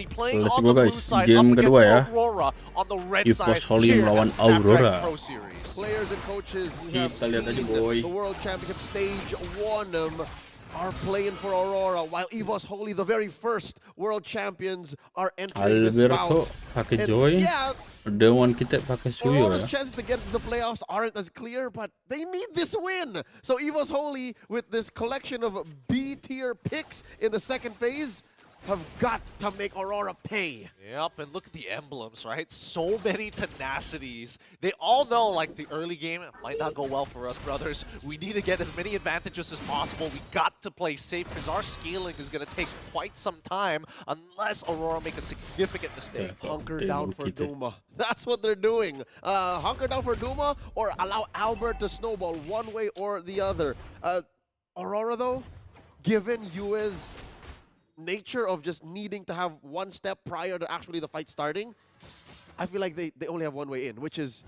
Holy playing on the blue side up against Aurora on the red side. Evos Holy melawan Aurora. Pro Series. Players and coaches who have seen the World Championship Stage 1 are playing for Aurora, while Evos Holy, the very first World Champions, are entering this bout. Pakai Joy. Yeah, Dewan kita pakai Suyo. Aurora's chances to get to the playoffs aren't as clear, but they need this win. So Evos Holy, with this collection of B-tier picks in the second phase, have got to make Aurora pay. Yep, and look at the emblems, right? So many tenacities. They all know, like, the early game might not go well for us, brothers. We need to get as many advantages as possible. We got to play safe because our scaling is going to take quite some time unless Aurora make a significant mistake. Hunker down for Duma. That's what they're doing. Hunker down for Duma or allow Albert to snowball one way or the other. Aurora, though, given Yue's nature of just needing to have one step prior to actually the fight starting, I feel like they only have one way in, which is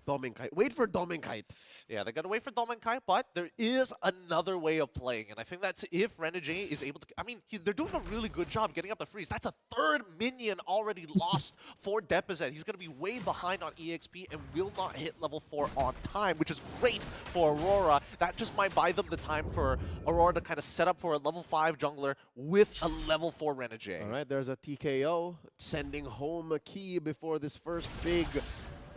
Dominkite. Wait for Dominkite. Yeah, they're going to wait for Dominkite, but there is another way of playing, and I think that's if Renegade is able to... I mean, they're doing a really good job getting up the freeze. That's a third minion already lost for Depezet. He's going to be way behind on EXP and will not hit level 4 on time, which is great for Aurora. That just might buy them the time for Aurora to kind of set up for a level 5 jungler with a level 4 Renegade. All right, there's a TKO sending home a key before this first big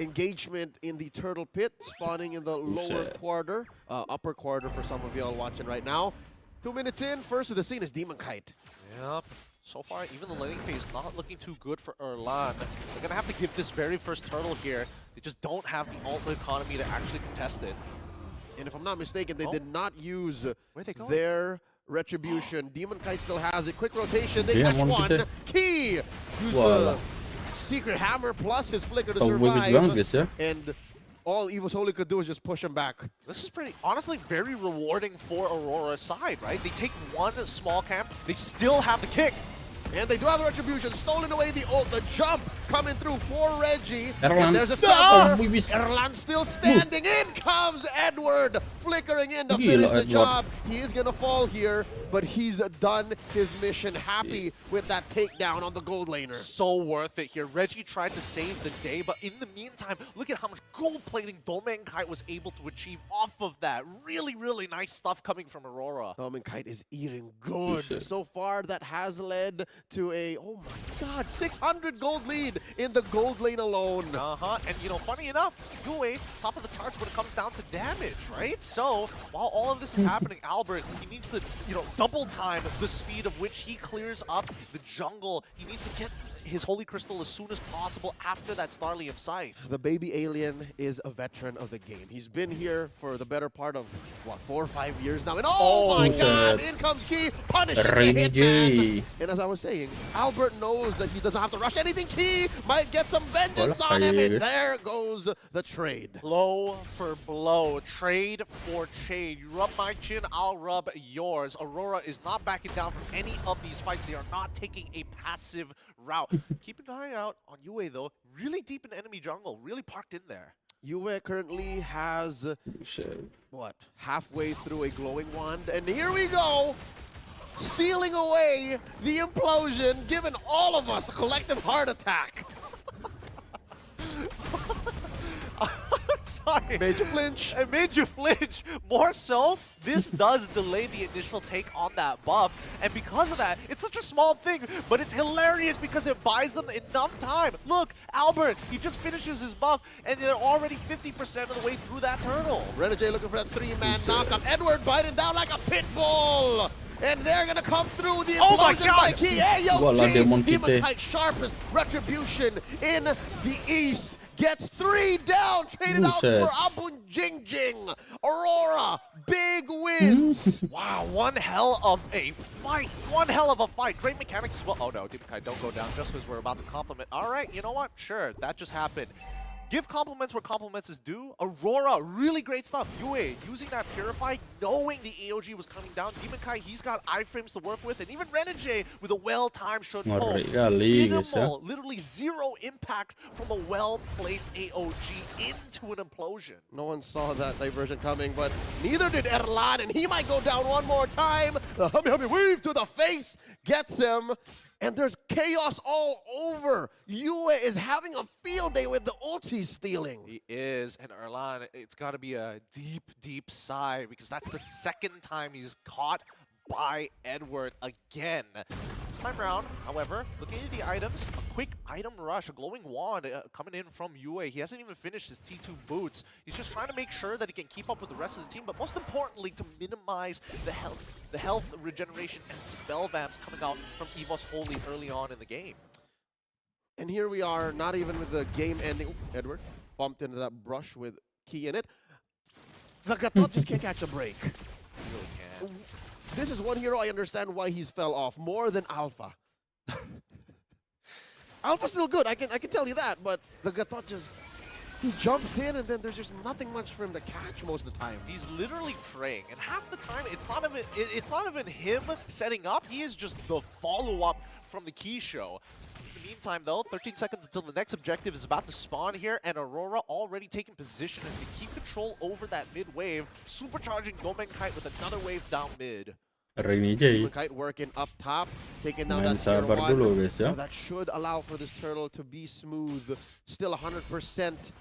engagement in the turtle pit, spawning in the lower quarter, upper quarter for some of y'all watching right now. 2 minutes in, first of the scene is Demonkite. Yep. So far, even the laning phase not looking too good for Erlan. They're going to have to give this very first turtle here. They just don't have the ult economy to actually contest it. And if I'm not mistaken, they did not use they their retribution. Demonkite still has it. Quick rotation. They catch one. Key! Use Secret Hammer plus his Flicker to survive. And all Evos Holy could do is just push him back. This is pretty, honestly, very rewarding for Aurora's side, right? They take one small camp, they still have the kick. And they do have the retribution, stolen away the ult, the jump coming through for Reggie. And there's a summer. Erlan still standing. In comes Edward, flickering in to finish the job. He is going to fall here, but he's done his mission. Happy with that takedown on the gold laner. So worth it here. Reggie tried to save the day, but in the meantime, look at how much gold plating Dominkite was able to achieve off of that. Really, really nice stuff coming from Aurora. Dominkite is eating good. So far, that has led to a, oh my god, 600 gold lead in the gold lane alone. And you know, funny enough, Yue, top of the charts when it comes down to damage, right? So, while all of this is happening, Albert, he needs to, you know, double time the speed of which he clears up the jungle. He needs to get his Holy Crystal as soon as possible after that Starlium Scythe. The baby alien is a veteran of the game. He's been here for the better part of, what, 4 or 5 years now. And oh my god, in comes Key, punishing the hitman. And as I was saying, Albert knows that he doesn't have to rush anything. Key might get some vengeance on him, and there goes the trade. Blow for blow, trade for trade. You rub my chin, I'll rub yours. Aurora is not backing down from any of these fights. They are not taking a passive route. Keep an eye out on Yue, though. Really deep in enemy jungle, really parked in there. Yue currently has, what, halfway through a glowing wand, and here we go! Stealing away the implosion, giving all of us a collective heart attack. Sorry. Made you flinch. It made you flinch. More so, this does delay the initial take on that buff. And because of that, it's such a small thing, but it's hilarious because it buys them enough time. Look, Albert, he just finishes his buff, and they're already 50% of the way through that turtle. Renegade looking for that 3-man knockup. Edward biting down like a pit bull. And they're gonna come through the implosion by Key. Hey, yo, Demonkite, sharpest retribution in the east. Gets 3 down, traded out for Abun Jing Jing. Aurora, big wins. Wow, one hell of a fight. One hell of a fight. Great mechanics as well. Oh no, Demonkite, don't go down just because we're about to compliment. All right, you know what? Sure, that just happened. Give compliments where compliments is due. Aurora, really great stuff. Yue, using that Purify, knowing the AOG was coming down. Demonkite, he's got iframes to work with. And even Renegade with a well-timed shot. Minimal, literally 0 impact from a well-placed AOG into an implosion. No one saw that diversion coming, but neither did Erlan, and he might go down one more time. The Hummy Hummy weave to the face gets him. And there's chaos all over. Yue is having a field day with the ult he's stealing. He is, and Erlan, it's got to be a deep, deep sigh because that's the second time he's caught by Edward again. This time around, however, looking at the items, a quick item rush, a glowing wand coming in from Yue. He hasn't even finished his T2 boots. He's just trying to make sure that he can keep up with the rest of the team, but most importantly, to minimize the health regeneration and spell vamps coming out from Evos Holy early on in the game. And here we are, not even with the game ending. Edward bumped into that brush with Key in it. The Gatot just can't catch a break. He really can't. This is one hero I understand why he's fell off more than Alpha. Alpha's still good, I can tell you that, but the Gatot just, he jumps in and then there's just nothing much for him to catch most of the time. He's literally praying, and half the time it's not even him setting up. He is just the follow-up from the Key show. In the meantime, though, 13 seconds until the next objective is about to spawn here, and Aurora already taking position as they keep control over that mid wave, supercharging Kite with another wave down mid. Kite working up top, taking down that tier 1. So that should allow for this turtle to be smooth. Still 100%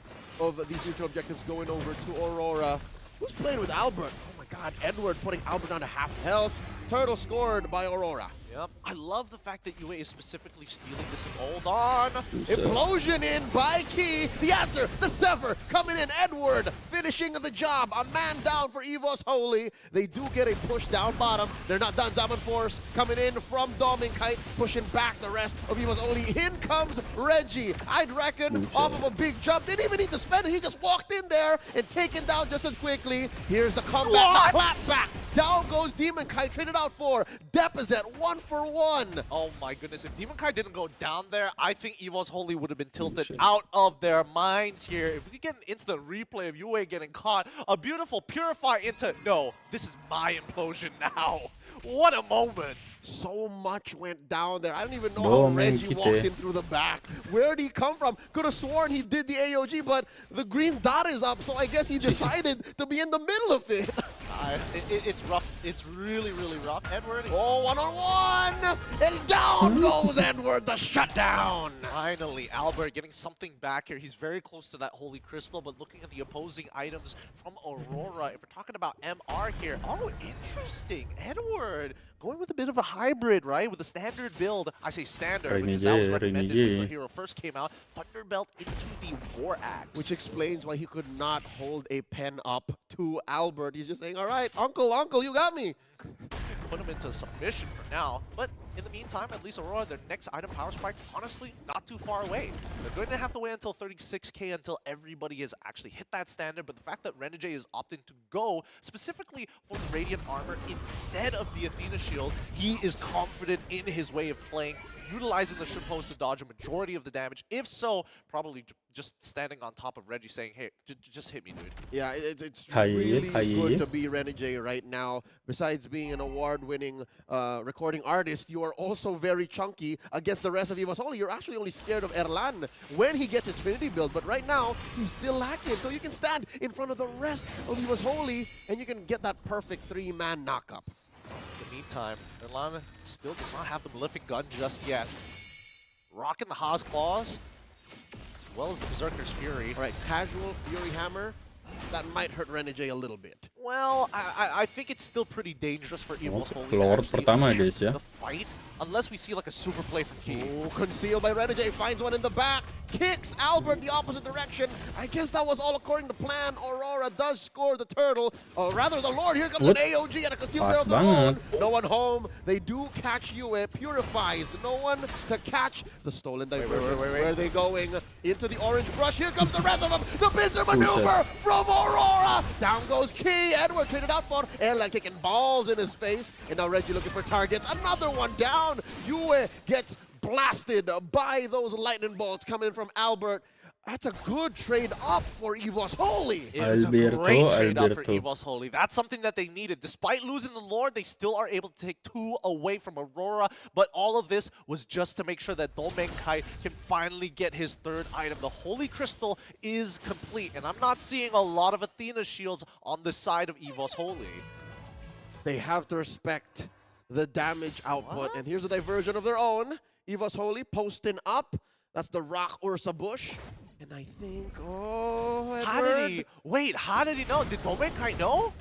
of these neutral objectives going over to Aurora. Who's playing with Albert? Oh my god, Edward putting Albert down to half health. Turtle scored by Aurora. Yep. I love the fact that Yue is specifically stealing this and hold on. Implosion in by Key. The answer, the Sever coming in. Edward finishing the job. A man down for Evos Holy. They do get a push down bottom. They're not done. Zaman Force coming in from Kite, pushing back the rest of Evos Holy. In comes Reggie. I'd reckon off of a big jump. Didn't even need to spend it. He just walked in there and taken down just as quickly. Here's the comeback. The clap back. Down goes Kite. Traded out for Depezet. 1-for-1. Oh my goodness, if Kite didn't go down there, I think Evos Holy would have been tilted out of their minds here. If we could get an instant replay of Yue getting caught, a beautiful purify into, no, this is my implosion now. What a moment. So much went down there. I don't even know how Reggie walked in through the back. Where did he come from? Could have sworn he did the AOG, but the green dot is up, so I guess he decided to be in the middle of it. It's rough. It's really, really rough. Edward. Oh, one-on-one! And down goes Edward, the shutdown! Finally, Albert getting something back here. He's very close to that Holy Crystal, but looking at the opposing items from Aurora, if we're talking about MR here, oh, interesting. Edward going with a bit of a hybrid, right? With a standard build. I say standard because that was recommended when the hero first came out. Thunderbelt into the War Axe. Which explains why he could not hold a pen up to Albert. He's just saying, all right, uncle, you got me. Put him into submission for now, but in the meantime, at least Aurora, their next item power spike, honestly, not too far away. They're going to have to wait until 36k until everybody has actually hit that standard, but the fact that Renegade is opting to go specifically for the Radiant Armor instead of the Athena Shield, he is confident in his way of playing, utilizing the Shippost to dodge a majority of the damage. If so, probably just standing on top of Reggie saying, hey, just hit me, dude. Yeah, it's really good to be Renegade right now. Besides being an award-winning recording artist, you are also very chunky against the rest of Evos Holy. You're actually only scared of Erlan when he gets his Trinity build, but right now, he's still lacking. So you can stand in front of the rest of Evos Holy, and you can get that perfect 3-man knockup. In the meantime, Erlan still does not have the Malefic Gun just yet. Rocking the Haas Claws, as well as the Berserker's Fury. All right, casual Fury Hammer, that might hurt Renegade a little bit. Well, I think it's still pretty dangerous for Evos Holy the fight, unless we see like a super play from Key. Oh, concealed by Renegade, finds one in the back, kicks Albert the opposite direction. I guess that was all according to plan. Aurora does score the turtle, or rather the Lord. Here comes an AOG and a concealed barrel of their own. No one home. They do catch Yue, purifies. No one to catch the stolen diversion. Where are they going? Into the orange brush. Here comes the rest of them. The pincer maneuver from Aurora. Down goes Key. Edward traded out for Erlan, kicking balls in his face. And now Reggie looking for targets. Another one down. Yue gets blasted by those lightning bolts coming in from Albert. That's a good trade up for Evos Holy. It's a great trade up for Evos Holy. That's something that they needed. Despite losing the Lord, they still are able to take 2 away from Aurora. But all of this was just to make sure that Kite can finally get his 3rd item. The Holy Crystal is complete. And I'm not seeing a lot of Athena shields on the side of Evos Holy. They have to respect the damage output. And here's a diversion of their own. Evos Holy posting up. That's the Rock Ursa Bush. And I think, How did he? Wait, how did he know? Did Domenkai know?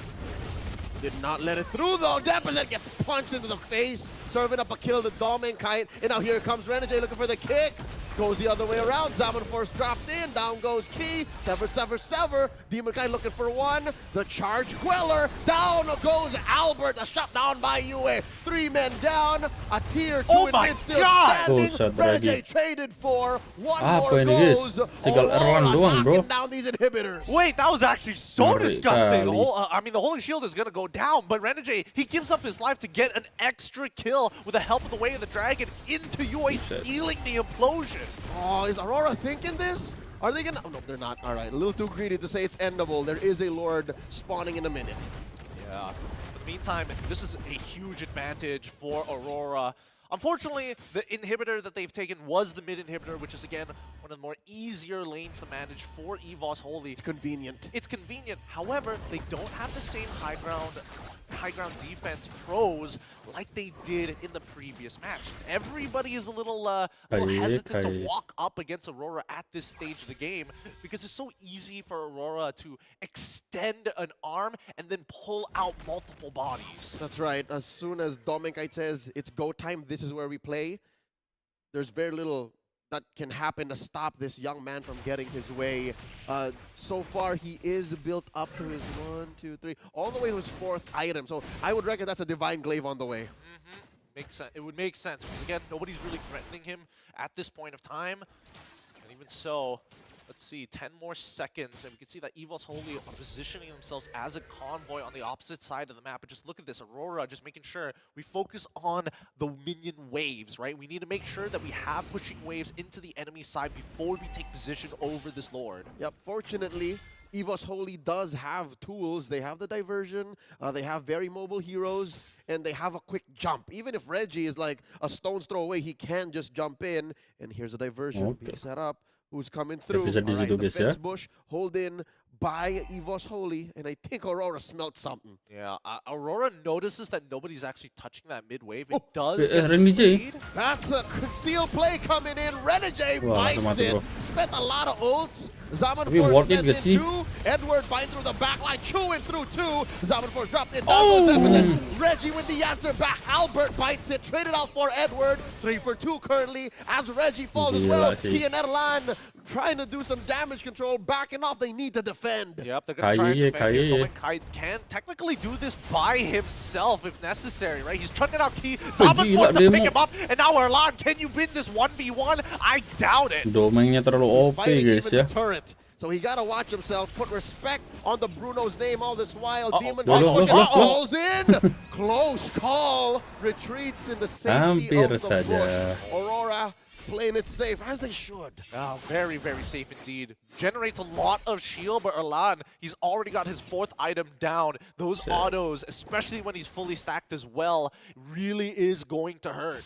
Did not let it through though. Depezet gets punched into the face, serving up a kill to Domenkai. And now here comes Renegade looking for the kick. Goes the other way around. Zaman Force dropped in. Down goes Key. Sever, sever, sever. Demon Kai looking for one. The charge queller. Down goes Albert. A shot down by Yue. 3 men down. A tier 2 in mid still standing. Renegade traded for. One more goes. Aurora knocking down these inhibitors. Wait, that was actually so disgusting. I mean, the Holy Shield is going to go down, but Renegade, he gives up his life to get an extra kill with the help of the Way of the Dragon into Yue, stealing the implosion. Oh, is Aurora thinking this? Are they gonna? Oh, no, they're not. All right, a little too greedy to say it's endable. There is a Lord spawning in a minute. Yeah. In the meantime, this is a huge advantage for Aurora. Unfortunately, the inhibitor that they've taken was the mid inhibitor, which is, again, one of the more easier lanes to manage for Evos Holy. It's convenient. It's convenient. However, they don't have the same high ground defense pros like they did in the previous match. Everybody is a little hesitant to walk up against Aurora at this stage of the game because it's so easy for Aurora to extend an arm and then pull out multiple bodies. That's right. As soon as Domenkai says it's go time, this is where we play, there's very little that can happen to stop this young man from getting his way. So far, he is built up to his 1, 2, 3, all the way to his 4th item. So I would reckon that's a Divine Glaive on the way. Makes sense. It would make sense because, again, nobody's really threatening him at this point of time. And even so, let's see, 10 more seconds, and we can see that Evos Holy are positioning themselves as a convoy on the opposite side of the map. But just look at this, Aurora just making sure we focus on the minion waves, right? We need to make sure that we have pushing waves into the enemy side before we take position over this Lord. Yep, fortunately, Evos Holy does have tools. They have the diversion, they have very mobile heroes, and they have a quick jump. Even if Reggie is like a stone's throw away, he can just jump in. And here's a diversion being set up. Who's coming through? All right, the fence bush, hold in by Evos Holy, and I think Aurora smelt something. Yeah, Aurora notices that nobody's actually touching that mid wave. It does get played. That's a concealed play coming in. Renegade bites it. Spent a lot of ults. Zaman Force spent in 2. Edward biting through the back line, chewing through 2. Zaman Force dropped in. Reggie with the answer back. Albert bites it. Traded out for Edward. 3 for 2 currently as Reggie falls as well. He and Erlan trying to do some damage control. Backing off. They need to defend. Yep, they're going to try and defend here. Kai can technically do this by himself if necessary, right? He's chucking out Key. Zaman Force to pick him up. And now Erlan, can you win this 1v1? I doubt it. Domainnya terlalu OP guys ya. So he gotta watch himself, put respect on the Bruno's name all this while. Demon falls in. Close call. Retreats in the safety of the bush. Aurora playing it safe, as they should. Very, very safe indeed. Generates a lot of shield, but Erlan, he's already got his 4th item down. Those autos, especially when he's fully stacked as well, really is going to hurt.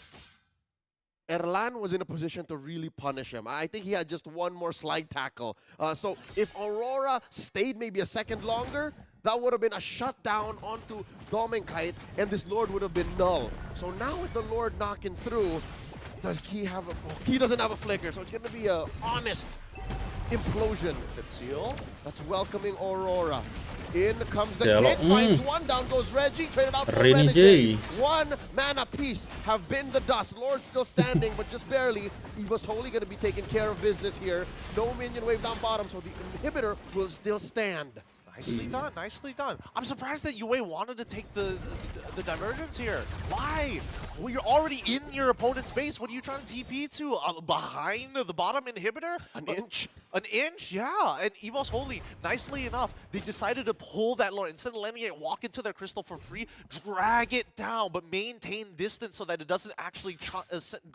Erlan was in a position to really punish him. I think he had just one more slide tackle. So if Aurora stayed maybe a second longer, that would have been a shutdown onto Domenkai, and this Lord would have been null. So now with the Lord knocking through, does Key have a... Key doesn't have a flicker, so it's going to be an honest implosion. Conceal. That's welcoming Aurora. In comes the kick, finds one, down goes Reggie, traded out for Renegade. 1 mana piece have been the dust. Lord still standing, but just barely. Evos Holy going to be taking care of business here. No minion wave down bottom, so the inhibitor will still stand. Nicely done, nicely done. I'm surprised that Yue wanted to take the divergence here. Why? Well, you're already in your opponent's base. What are you trying to TP to? Behind the bottom inhibitor? An inch? An inch? Yeah. And Evos Holy, nicely enough, they decided to pull that Lord. Instead of letting it walk into their crystal for free, drag it down, but maintain distance so that it doesn't actually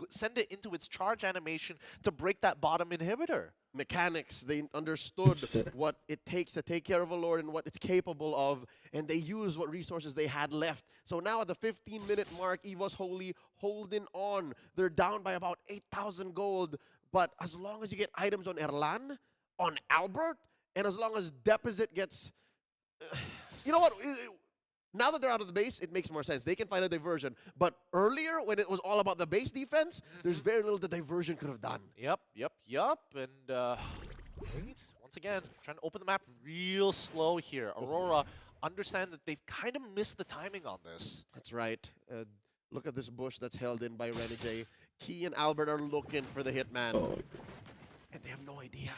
send it into its charge animation to break that bottom inhibitor. Mechanics, they understood what it takes to take care of a Lord and what it's capable of, and they used what resources they had left. So now at the 15-minute mark, Evos Holy holding on. They're down by about 8,000 gold, but as long as you get items on Erlan, on Albert, and as long as Depezet gets... you know what? Now that they're out of the base, it makes more sense. They can find a diversion. But earlier, when it was all about the base defense, there's very little the diversion could have done. Yep. And once again, trying to open the map real slow here. Aurora understand that they've kind of missed the timing on this. That's right. Look at this bush that's held in by Renegade. Key and Albert are looking for the hitman. And they have no idea.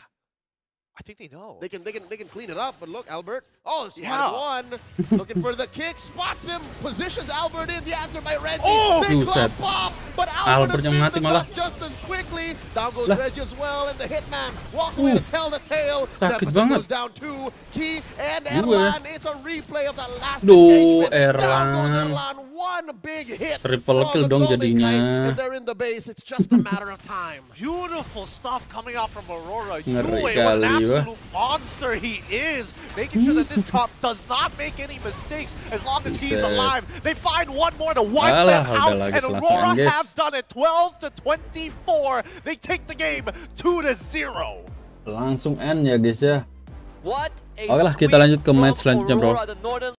I think they know. They can clean it up, but look, Albert. Oh, spotted one. Looking for the kick, spots him, positions Albert in. The answer by Reggie. Oh, big club pop, but Albert has mati the malah. dust just as quickly. Down goes Reggie as well, and the hitman walks away to tell the tale. Sakit Depezet banget. goes down too. Key and Erlan. It's a replay of that last Duh, engagement. Down goes Erlan. Erlan. One big hit. Triple from kill the dong Golden jadinya. Kite, and they're in the base. It's just a matter of time. Beautiful stuff coming out from Aurora. Ngeri Yue, what an kali, wah. absolute monster he is. Making sure that this cop does not make any mistakes as long as he's Buset. alive. They find one more to wipe Alah, them out, udah lagi and selesai, Aurora guys. have done it. 12-24. They take the game 2-0. Langsung end ya guys ya. What a Oke lah, kita lanjut ke match selanjutnya, bro.